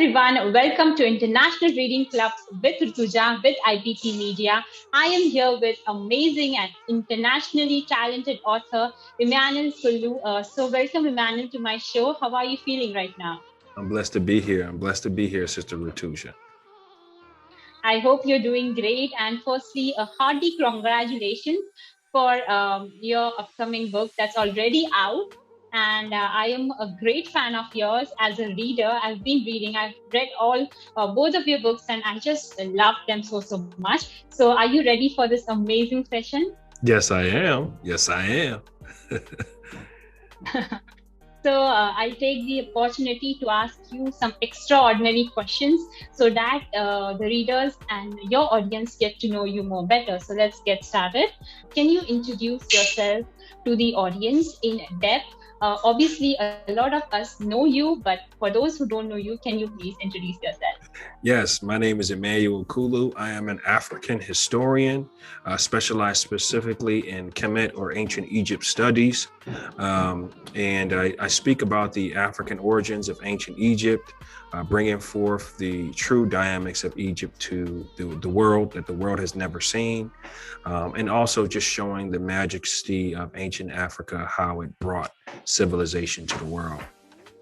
everyone, welcome to International Reading Club with Rutuja with IBT Media. I am here with amazing and internationally talented author Emmanuel Kulu. So welcome Emmanuel to my show. How are you feeling right now? I'm blessed to be here. Sister Rutuja. I hope you're doing great. And firstly, a hearty congratulations for your upcoming book that's already out. And I am a great fan of yours as a reader. I've been reading, I've read both of your books, and I just love them so much. So, are you ready for this amazing session? Yes, I am. So I'll take the opportunity to ask you some extraordinary questions so that the readers and your audience get to know you more better. So let's get started. Can you introduce yourself to the audience in depth? Obviously, a lot of us know you, but for those who don't know you, can you please introduce yourself? Yes, my name is Emmanuel Kulu. I am an African historian, specialized specifically in Kemet or ancient Egypt studies. And I speak about the African origins of ancient Egypt, bringing forth the true dynamics of Egypt to the world that the world has never seen. And also just showing the majesty of ancient Africa, how it brought civilization to the world.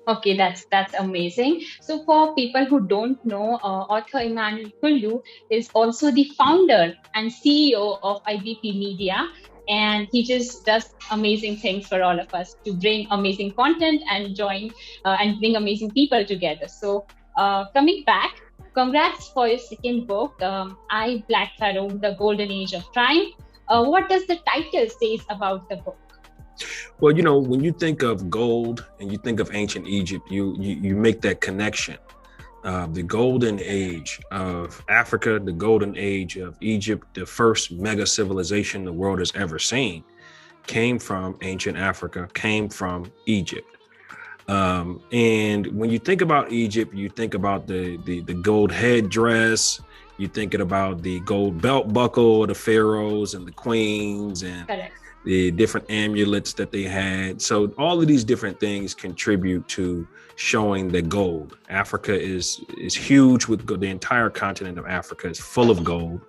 Okay, that's amazing. So for people who don't know, author Emmanuel Kulu is also the founder and CEO of IBP Media, and he just does amazing things for all of us to bring amazing content and join and bring amazing people together. So coming back, congrats for your second book, I, Black Pharaoh, The Golden Age of Triumph. What does the title say about the book? Well, you know, when you think of gold and you think of ancient Egypt, you make that connection. The golden age of Africa, the golden age of Egypt, the first mega civilization the world has ever seen, came from ancient Africa, came from Egypt. And when you think about Egypt, you think about the gold headdress, you're thinking about the gold belt buckle, the pharaohs and the queens, and Correct. The different amulets that they had. So all of these different things contribute to showing that gold. Africa is huge with gold. The entire continent of Africa is full of gold.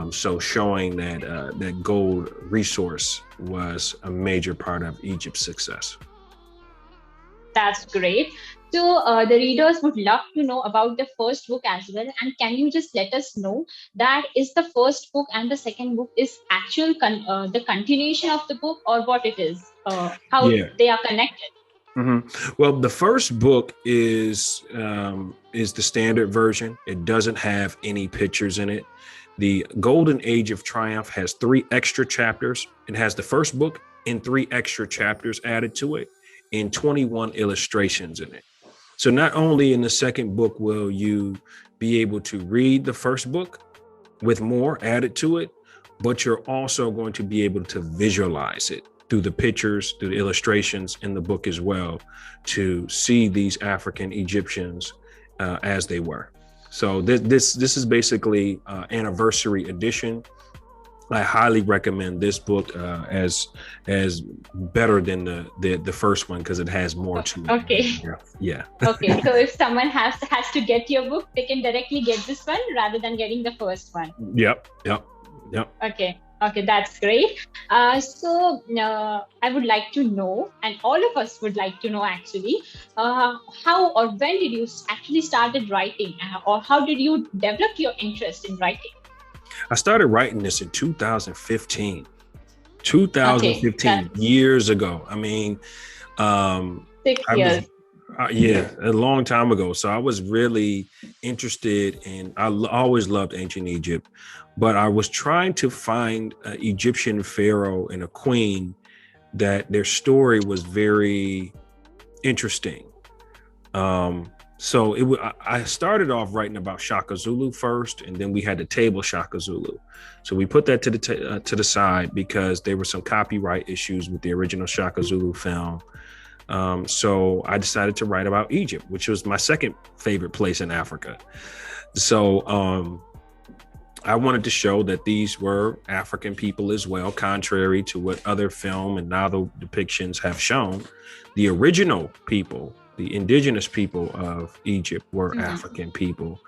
So showing that that gold resource was a major part of Egypt's success. That's great. So the readers would love to know about the first book as well. And can you just let us know that is the first book and the second book is the continuation of the book, or what it is, how they are connected? Mm-hmm. Well, the first book is the standard version. It doesn't have any pictures in it. The Golden Age of Triumph has 3 extra chapters. It has the first book and 3 extra chapters added to it, and 21 illustrations in it. So not only in the second book will you be able to read the first book with more added to it, but you're also going to be able to visualize it through the pictures, through the illustrations in the book as well, to see these African Egyptians as they were. So this is basically anniversary edition. I highly recommend this book as better than the first one because it has more to it. Okay. Yeah. Okay. So if someone has to get your book, they can directly get this one rather than getting the first one. Yep. Okay, that's great. So I would like to know, and all of us would like to know actually, how or when did you actually started writing, or how did you develop your interest in writing? I started writing this in 2015. Okay, years ago. I mean, 6 years. A long time ago. So I was really interested in, I always loved ancient Egypt, but I was trying to find an Egyptian pharaoh and a queen that their story was very interesting. So I started off writing about Shaka Zulu first, and then we had to table Shaka Zulu. So we put that to the side because there were some copyright issues with the original Shaka Zulu film. So I decided to write about Egypt, which was my second favorite place in Africa. So I wanted to show that these were African people as well, contrary to what other film and novel depictions have shown. The original people the indigenous people of Egypt were Mhm. African people.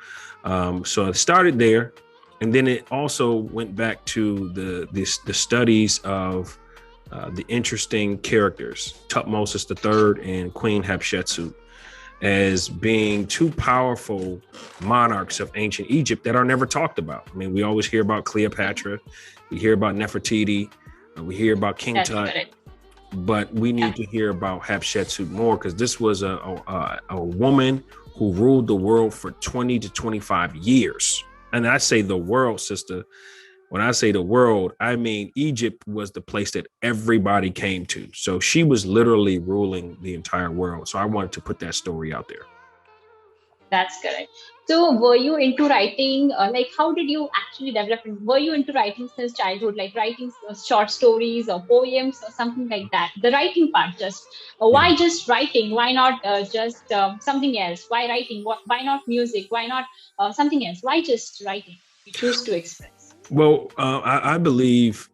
So it started there, and then it also went back to the studies of the interesting characters, Tutmosis III and Queen Hatshepsut, as being two powerful monarchs of ancient Egypt that are never talked about. I mean, we always hear about Cleopatra, we hear about Nefertiti, we hear about King That's Tut, correct. but we need to hear about Hatshepsut more, because this was a woman who ruled the world for 20 to 25 years. And I say the world, sister. When I say the world, I mean Egypt was the place that everybody came to. So she was literally ruling the entire world. So I wanted to put that story out there. That's correct. So, were you into writing? Like, how did you actually develop? Were you into writing since childhood, like writing short stories or poems or something like that? The writing part, just Yeah. why just writing? Why not just something else? Why writing? Why not music? Why not something else? Why just writing? You choose to express. Well, I believe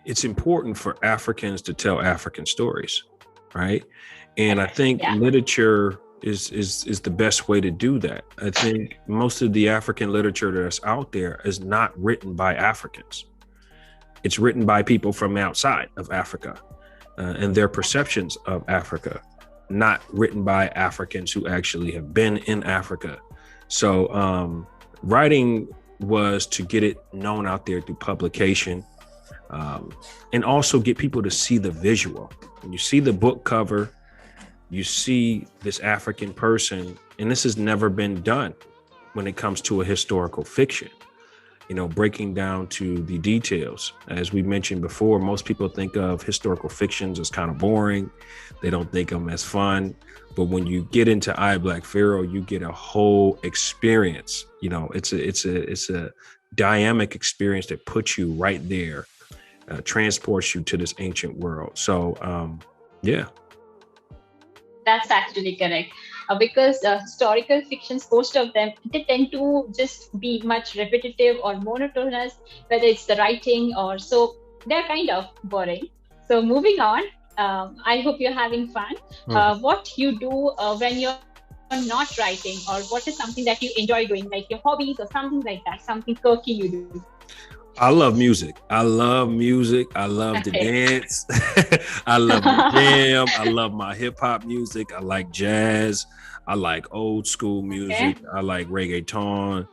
it's important for Africans to tell African stories, right? And I think Yeah, literature is the best way to do that. I think most of the African literature that's out there is not written by Africans. It's written by people from outside of Africa and their perceptions of Africa, not written by Africans who actually have been in Africa. So writing was to get it known out there through publication, and also get people to see the visual. When you see the book cover, you see this African person, and this has never been done when it comes to a historical fiction, breaking down to the details. As we mentioned before, most people think of historical fictions as kind of boring. They don't think of them as fun. But when you get into I, Black Pharaoh, you get a whole experience. It's a dynamic experience that puts you right there, transports you to this ancient world. So, yeah. that's actually correct. Because historical fictions, most of them, they tend to just be much repetitive or monotonous, whether it's the writing or so, they're kind of boring. So moving on, I hope you're having fun. What you do when you're not writing, or what is something that you enjoy doing, like your hobbies or something like that, something quirky you do? I love music. I love music. I love to Okay. dance. I love to jam. I love my hip hop music. I like jazz. I like old school music. Okay. I like reggaeton.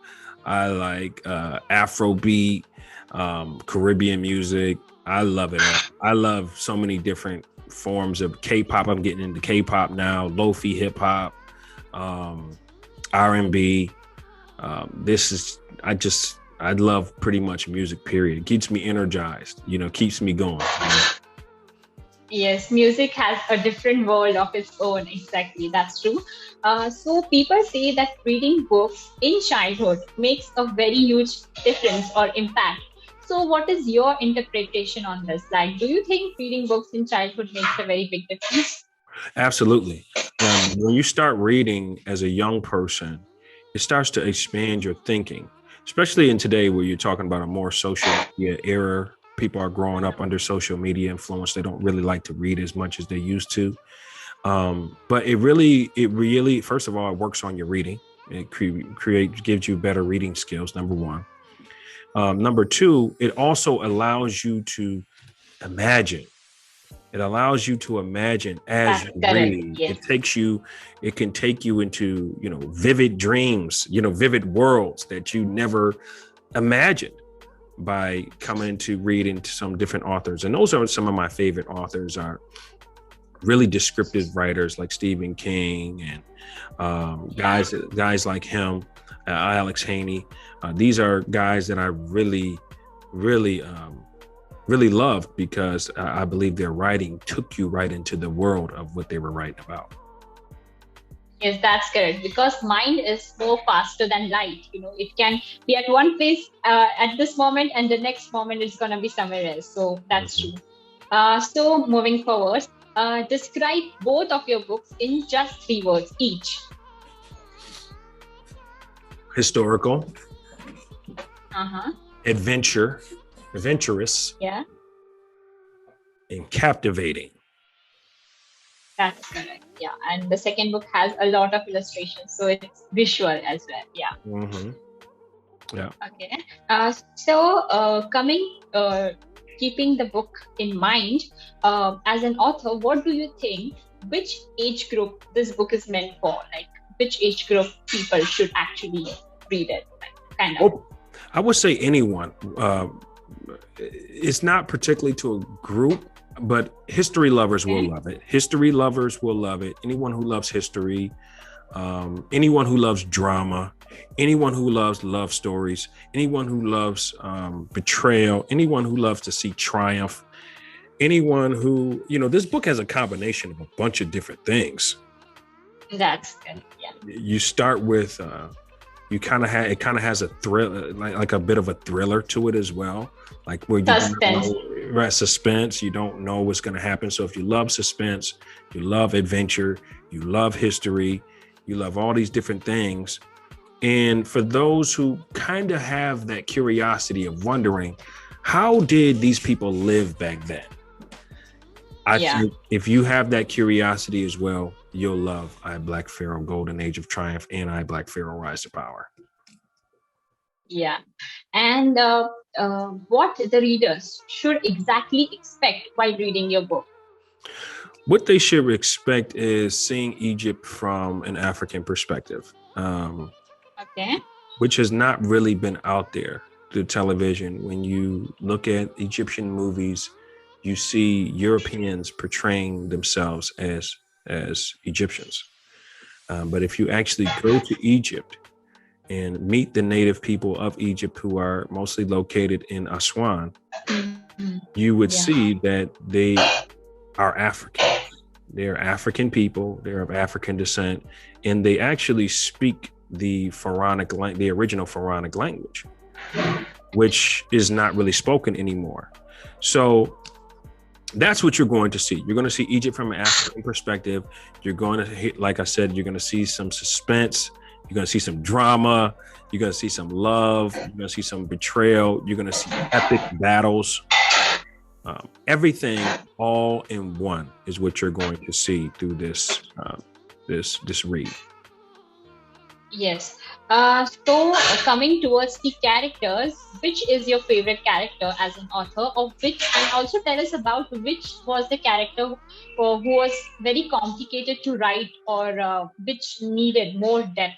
I like Afrobeat, Caribbean music. I love it all. I love so many different forms of K-pop. I'm getting into K-pop now, lo-fi hip hop, R&B. I love pretty much music, period. It keeps me energized, keeps me going. Yes, music has a different world of its own. Exactly, that's true. So people say that reading books in childhood makes a very huge difference or impact. So what is your interpretation on this? Like, do you think reading books in childhood makes a very big difference? Absolutely. When you start reading as a young person, it starts to expand your thinking, especially in today where you're talking about a more social media era. People are growing up under social media influence. They don't really like to read as much as they used to. But it really, first of all, it works on your reading. It gives you better reading skills, number one. Number two, it also allows you to imagine. It allows you to imagine as That's you correct. read. Yes. It can take you into, vivid dreams, vivid worlds that you never imagined by coming to read into some different authors. And those are some of my favorite authors, are really descriptive writers like Stephen King and guys like him, Alex Haney. These are guys that I really, really, really loved, because I believe their writing took you right into the world of what they were writing about. Yes, that's correct. Because mind is more faster than light. It can be at one place at this moment, and the next moment it's gonna be somewhere else. So that's Mhm. true. So moving forward, describe both of your books in just 3 words each. Historical, Uh-huh. adventurous, Yeah, and captivating. that's correct. Yeah, and the second book has a lot of illustrations, so it's visual as well. Yeah. Mm-hmm. Yeah. Okay. So, keeping the book in mind, as an author, what do you think? Which age group this book is meant for? Like, which age group people should actually read it? Like, kind of. Oh, I would say anyone. It's not particularly to a group, but history lovers will Okay. love it. History lovers will love it. Anyone who loves history, anyone who loves drama, anyone who loves love stories, anyone who loves betrayal, anyone who loves to see triumph, anyone who, this book has a combination of a bunch of different things. That's good. Yeah. You start with, it kind of has a thrill, like a bit of a thriller to it as well. Like where you Suspense. suspense, you don't know what's going to happen. So if you love suspense, you love adventure, you love history, you love all these different things. And for those who kind of have that curiosity of wondering, how did these people live back then? I think if you have that curiosity as well, you'll love I, Black Pharaoh, Golden Age of Triumph, and I, Black Pharaoh, Rise to Power. Yeah. And what the readers should exactly expect while reading your book? What they should expect is seeing Egypt from an African perspective, which has not really been out there through television. When you look at Egyptian movies, you see Europeans portraying themselves as Egyptians. But if you actually go to Egypt and meet the native people of Egypt, who are mostly located in Aswan, you would see that they are African. They're African people. They're of African descent, and they actually speak the original Pharaonic language, which is not really spoken anymore. So that's what you're going to see. You're going to see Egypt from an African perspective. You're going to, like I said, you're going to see some suspense. You're going to see some drama. You're going to see some love. You're going to see some betrayal. You're going to see epic battles. Everything all in one is what you're going to see through this read. Yes. So coming towards the characters, which is your favorite character as an author, and also tell us about which was the character who was very complicated to write, or which needed more depth?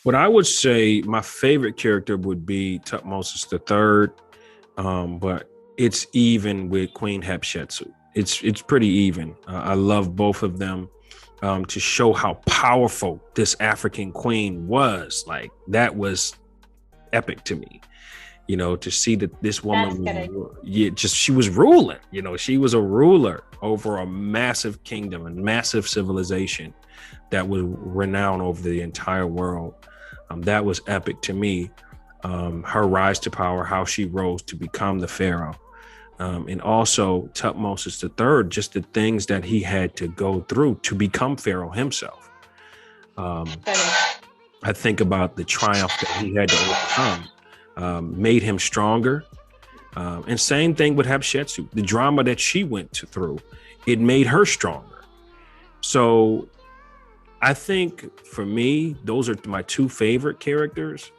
What I would say, my favorite character would be Tutmosis III, but it's even with Queen Hatshepsut. It's pretty even. I love both of them. To show how powerful this African queen was. Like, that was epic to me, to see that this woman, she was ruling, she was a ruler over a massive kingdom and massive civilization that was renowned over the entire world. That was epic to me. Her rise to power, how she rose to become the Pharaoh. And also Tutmosis III, just the things that he had to go through to become Pharaoh himself. I think about the triumph that he had to overcome, made him stronger. And same thing with Hatshepsut, the drama that she went through, it made her stronger. So I think for me, those are my two favorite characters.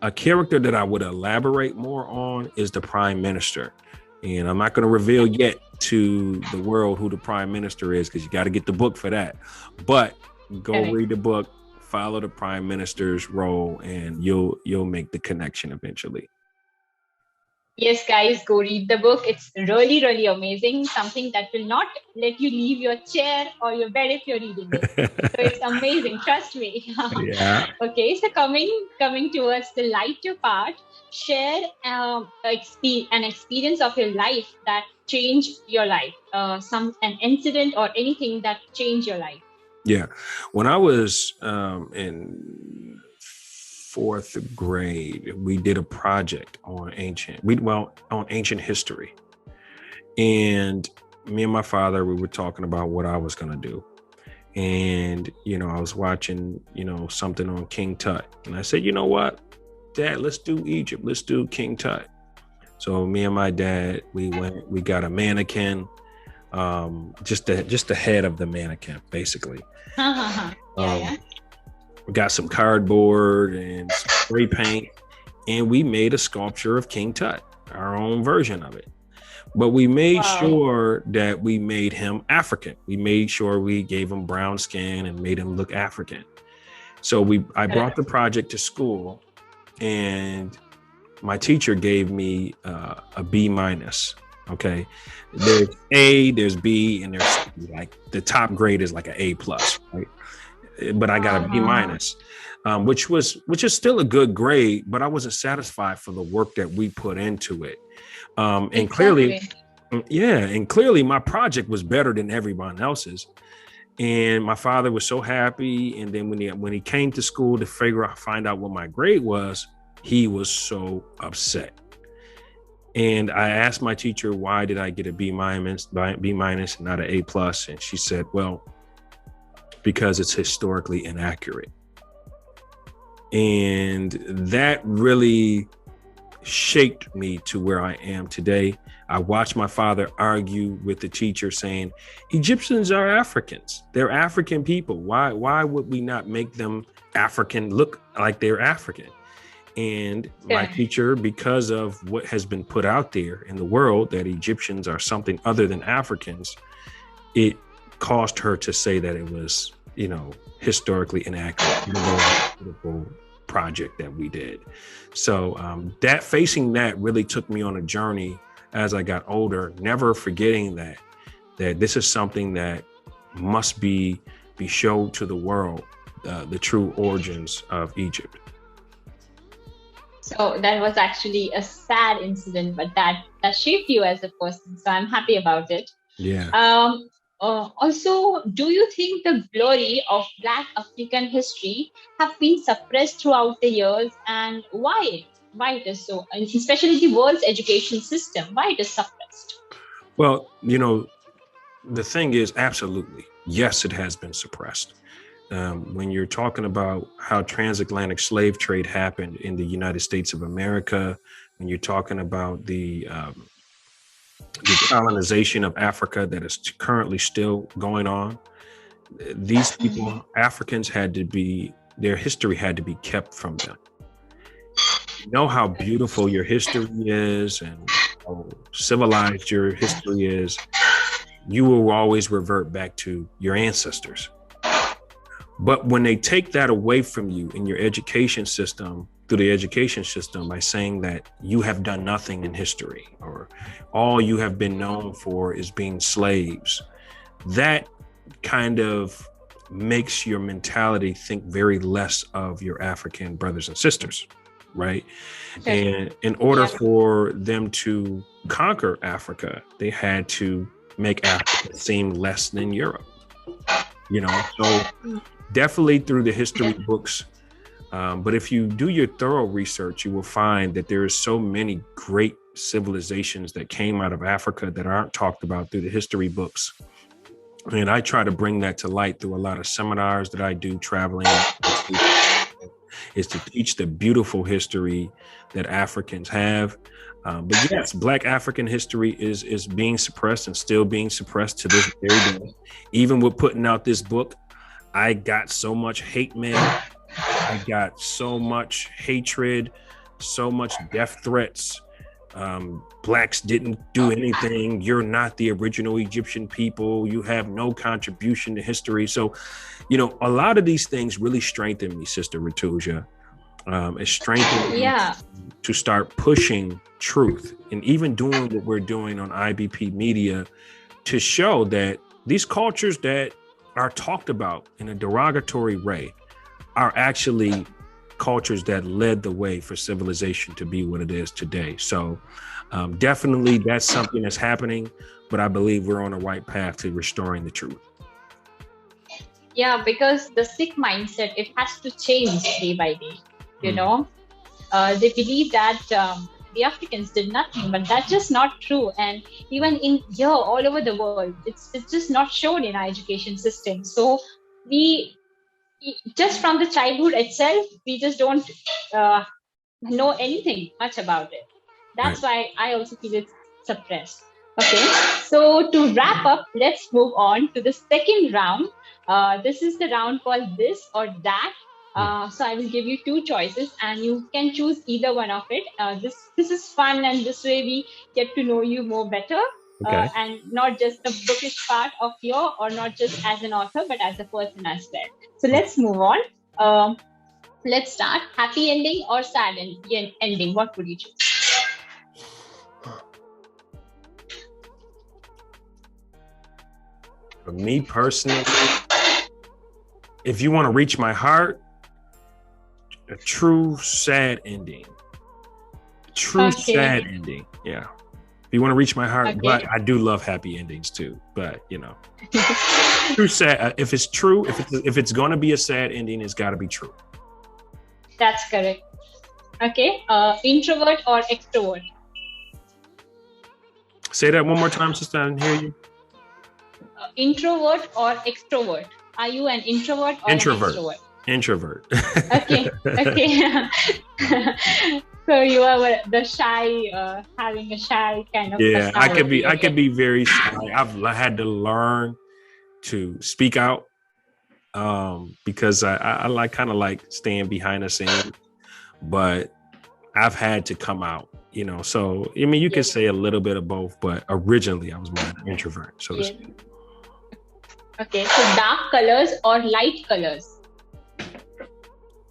A character that I would elaborate more on is the Prime Minister. And I'm not going to reveal yet to the world who the Prime Minister is, because you got to get the book for that. But go read the book, follow the Prime Minister's role, and you'll make the connection eventually. Yes, guys, go read the book. It's really, really amazing. Something that will not let you leave your chair or your bed if you're reading it. So it's amazing. Trust me. Yeah. Okay, so coming towards the lighter part, share an experience of your life that changed your life. An incident or anything that changed your life. Yeah. When I was in fourth grade, we did a project on ancient history. And me and my father, we were talking about what I was going to do. And, I was watching, something on King Tut. And I said, you know what, Dad, let's do Egypt. Let's do King Tut. So me and my dad, we got a mannequin. just the head of the mannequin, basically. Yeah, Um, yeah. we got some cardboard and some spray paint, and we made a sculpture of King Tut, our own version of it. But we made Wow. sure that we made him African. We made sure we gave him brown skin and made him look African. So I brought the project to school, and my teacher gave me a B minus. Okay, there's A, there's B, and there's C. Like the top grade is like an A plus, right? But I got a B minus, which is still a good grade, but I wasn't satisfied for the work that we put into it. And clearly, Exactly. yeah, and clearly my project was better than everyone else's. And my father was so happy. And then when he came to school to find out what my grade was, he was so upset. And I asked my teacher, why did I get a B minus, not an A plus? And she said, well, because it's historically inaccurate. And that really shaped me to where I am today. I watched my father argue with the teacher saying, Egyptians are Africans. They're African people. Why would we not make them African, look like they're African? And my teacher, because of what has been put out there in the world, that Egyptians are something other than Africans, it caused her to say that it was, historically inaccurate, beautiful project that we did. So facing that really took me on a journey as I got older, never forgetting that this is something that must be shown to the world, the true origins of Egypt. So that was actually a sad incident, but that shaped you as a person. So I'm happy about it. Yeah. Also, do you think the glory of Black African history have been suppressed throughout the years, and why? Why it is so, and especially the world's education system, why it is suppressed? Well, the thing is, absolutely, yes, it has been suppressed. When you're talking about how transatlantic slave trade happened in the United States of America, when you're talking about the colonization of Africa that is currently still going on, these people, Africans, their history had to be kept from them. You know how beautiful your history is and how civilized your history is. You will always revert back to your ancestors. But when they take that away from you in your education system, through the education system, by saying that you have done nothing in history, or all you have been known for is being slaves, that kind of makes your mentality think very less of your African brothers and sisters, right? And in order for them to conquer Africa, they had to make Africa seem less than Europe, so definitely through the history books. But if you do your thorough research, you will find that there is so many great civilizations that came out of Africa that aren't talked about through the history books. And I try to bring that to light through a lot of seminars that I do traveling, is to teach the beautiful history that Africans have. But yes, Black African history is being suppressed and still being suppressed to this very day. Even with putting out this book, I got so much hate mail. I got so much hatred, so much death threats. Blacks didn't do anything. You're not the original Egyptian people. You have no contribution to history. So, a lot of these things really strengthened me, Sister Rutuja. It strengthened me to start pushing truth, and even doing what we're doing on IBP Media to show that these cultures that are talked about in a derogatory way are actually cultures that led the way for civilization to be what it is today. So definitely that's something that's happening, but I believe we're on the right path to restoring the truth. Yeah, because the sick mindset, it has to change day by day. They believe that the Africans did nothing, but that's just not true. And even all over the world, it's just not shown in our education system. So we just from the childhood itself, we just don't know anything much about it. That's why I also feel it's suppressed. Okay, so to wrap up, let's move on to the second round. This is the round called this or that. So I will give you two choices, and you can choose either one of it. This is fun, and this way we get to know you more better, Okay. and not just the bookish part of your, or not just as an author, but as a person as well. So let's move on. Let's start. Happy ending or sad ending? What would you choose? For me personally, if you want to reach my heart, a true sad ending. True sad ending. Yeah. If you want to reach my heart, but I do love happy endings too. But true sad. If it's true, if it's going to be a sad ending, it's got to be true. That's correct. Okay. Introvert or extrovert? Say that one more time, sister. I didn't hear you. Introvert or extrovert? Are you an introvert or introvert? An extrovert? Introvert. Okay. So you are the shy, having a shy kind of. Yeah, I could be very shy. I've had to learn to speak out because I like kind of like staying behind the scenes, but I've had to come out. So I mean, you could say a little bit of both, but originally I was more an introvert, so to speak. Okay, so dark colors or light colors?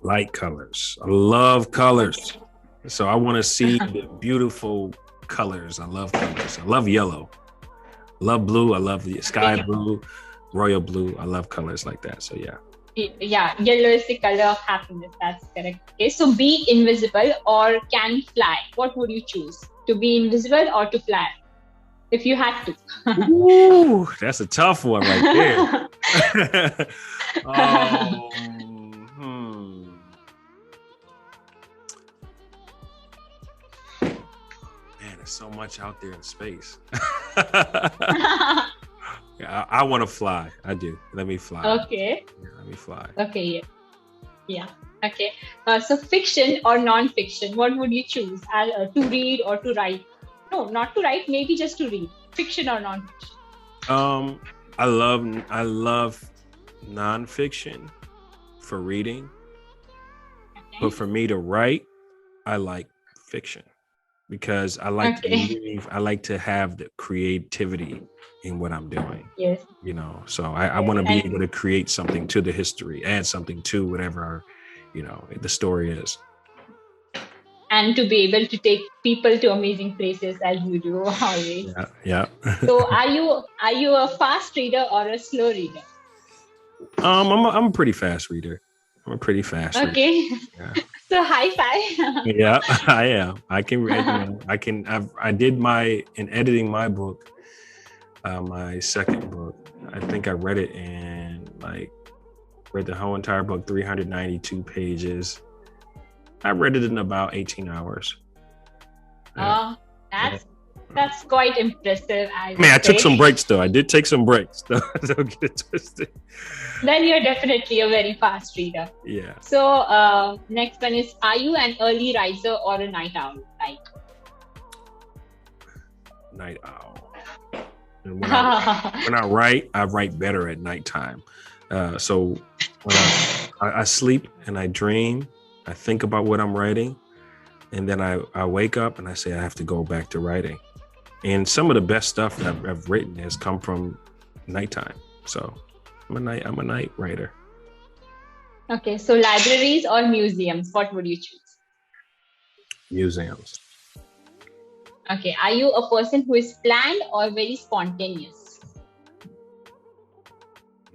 Light colors. I love colors. So I want to see the beautiful colors. I love colors. I love yellow. Love blue. I love the sky blue, royal blue. I love colors like that. So yeah. Yeah, yellow is the color of happiness. That's correct. Okay, so be invisible or can fly. What would you choose? To be invisible or to fly? If you had to. Ooh, that's a tough one right there. Man, there's so much out there in space. Yeah, I want to fly. I do. Let me fly. Okay. Yeah, let me fly. Okay. Yeah. Okay. So fiction or non-fiction? What would you choose? To read or to write? No, not to write. Maybe just to read. Fiction or non-fiction? I love non-fiction for reading, but for me to write, I like fiction because I like to have the creativity in what I'm doing. Yes. So I want to be able to create something to the history, add something to whatever, the story is. And to be able to take people to amazing places as you do always. Yeah. So are you a fast reader or a slow reader? I'm a pretty fast reader. I'm a pretty fast reader. Okay. Yeah. So high five. Yeah, I am. I can read. I did in editing my book, my second book. I think I read it read the whole entire book, 392 pages. I read it in about 18 hours. Yeah. That's quite impressive. I took some breaks though. I did take some breaks. Don't get it twisted. Then you're definitely a very fast reader. Yeah. So next one is, are you an early riser or a night owl? Night owl. And when I write better at nighttime. So when I sleep and I dream, I think about what I'm writing, and then I wake up and I say I have to go back to writing. And some of the best stuff that I've written has come from nighttime. So I'm a night writer. Okay, so libraries or museums, what would you choose? Museums. Okay, are you a person who is planned or very spontaneous?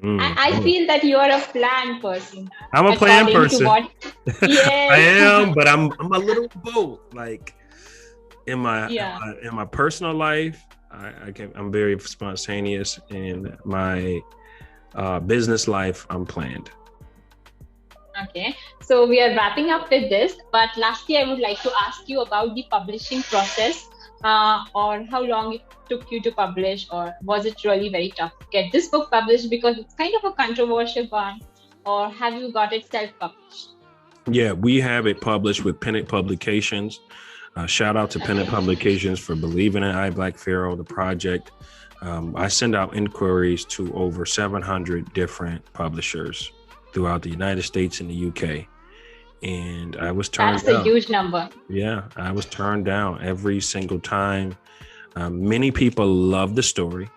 I feel that you are a planned person. I'm a planned person. Yes. I am, but I'm a little both. Like in my personal life, I'm very spontaneous. In my business life, I'm planned. Okay, so we are wrapping up with this, but lastly, I would like to ask you about the publishing process, or how long it took you to publish, or was it really very tough to get this book published because it's kind of a controversial one, or have you got it self-published? Yeah, we have it published with Pennant Publications. Shout out to Pennant Publications for believing in I, Black Pharaoh, the project. I send out inquiries to over 700 different publishers throughout the United States and the UK. And I was turned That's a down. huge number. Yeah, I was turned down every single time. Many people loved the story,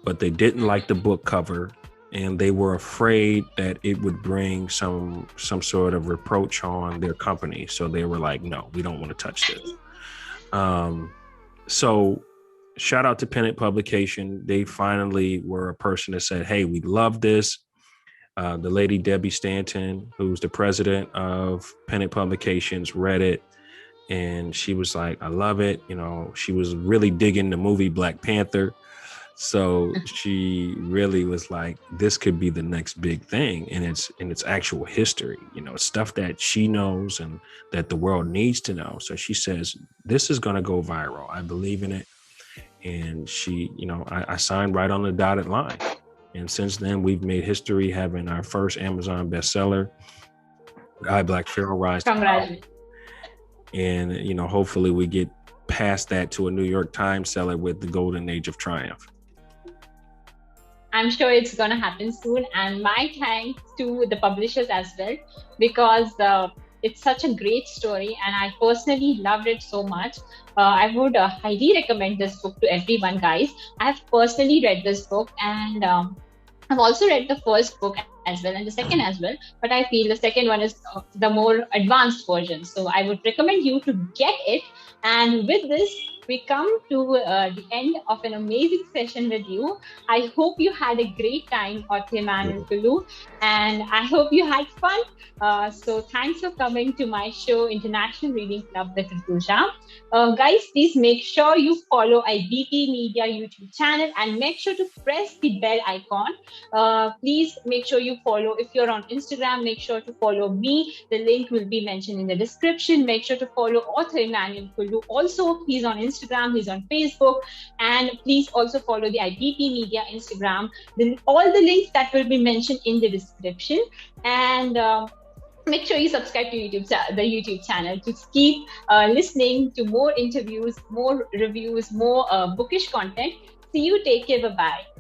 but they didn't like the book cover, and they were afraid that it would bring some sort of reproach on their company. So they were like, no, we don't want to touch this. So shout out to Pennant Publication. They finally were a person that said, hey, we love this. The lady Debbie Stanton, who's the president of Pennant Publications, read it. And she was like, I love it. You know, she was really digging the movie Black Panther. So she really was like, this could be the next big thing. And it's actual history, you know, stuff that she knows and that the world needs to know. So she says, this is going to go viral. I believe in it. And she, you know, I signed right on the dotted line. And since then, we've made history having our first Amazon bestseller, I, Black Pharaoh, Rise to Power. And, you know, hopefully we get past that to a New York Times seller with the Golden Age of Triumph. I'm sure it's going to happen soon. And my thanks to the publishers as well, because it's such a great story. And I personally loved it so much. I would highly recommend this book to everyone, guys. I've personally read this book, and I've also read the first book as well and the second as well, but I feel the second one is the more advanced version. So I would recommend you to get it. And with this, we come to the end of an amazing session with you. I hope you had a great time, Author Emmanuel Kulu, and I hope you had fun. So thanks for coming to my show, International Reading Club with Rutuja. Guys, please make sure you follow IBP Media YouTube channel and make sure to press the bell icon. Please make sure you follow. If you're on Instagram, make sure to follow me. The link will be mentioned in the description. Make sure to follow Author Emmanuel Kulu. Also, he's on Instagram, he's on Facebook, and please also follow the IBP Media Instagram. All the links that will be mentioned in the description. And make sure you subscribe to the YouTube channel to keep listening to more interviews, more reviews, more bookish content. See you. Take care. Bye-bye.